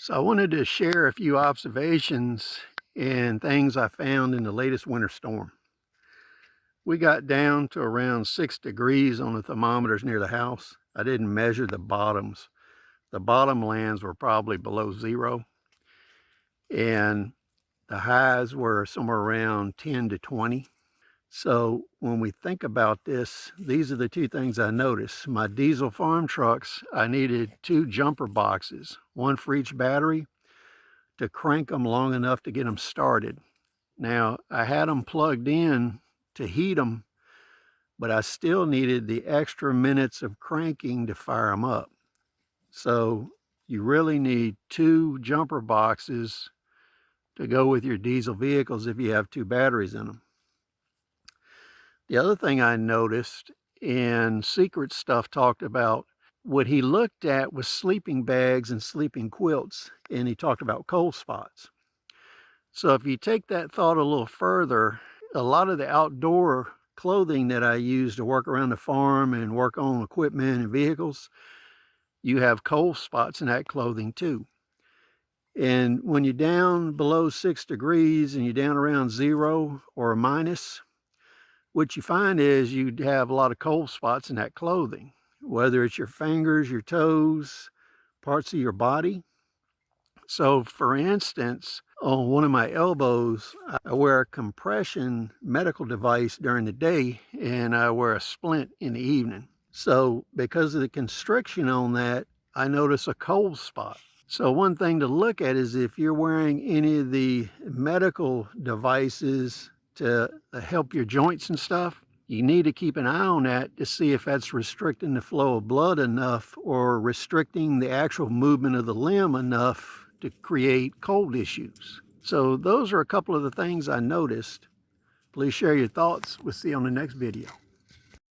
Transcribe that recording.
So I wanted to share a few observations and things I found in the latest winter storm. We got down to around 6 degrees on the thermometers near the house. I didn't measure the bottoms. The bottom lands were probably below zero, and the highs were somewhere around 10 to 20. So when we think about this, these are the two things I noticed. My diesel farm trucks, I needed 2 jumper boxes, one for each battery, to crank them long enough to get them started. Now, I had them plugged in to heat them, but I still needed the extra minutes of cranking to fire them up. So you really need 2 jumper boxes to go with your diesel vehicles if you have 2 batteries in them. The other thing I noticed, and Secret Stuff talked about, what he looked at was sleeping bags and sleeping quilts, and he talked about cold spots. So if you take that thought a little further, a lot of the outdoor clothing that I use to work around the farm and work on equipment and vehicles, you have cold spots in that clothing too. And when you're down below 6 degrees and you're down around 0 or a minus, what you find is you have a lot of cold spots in that clothing, whether it's your fingers, your toes, parts of your body. So for instance, on one of my elbows, I wear a compression medical device during the day and I wear a splint in the evening. So because of the constriction on that, I notice a cold spot. So one thing to look at is if you're wearing any of the medical devices to help your joints and stuff, you need to keep an eye on that to see if that's restricting the flow of blood enough or restricting the actual movement of the limb enough to create cold issues. So those are a couple of the things I noticed. Please share your thoughts. We'll see you on the next video.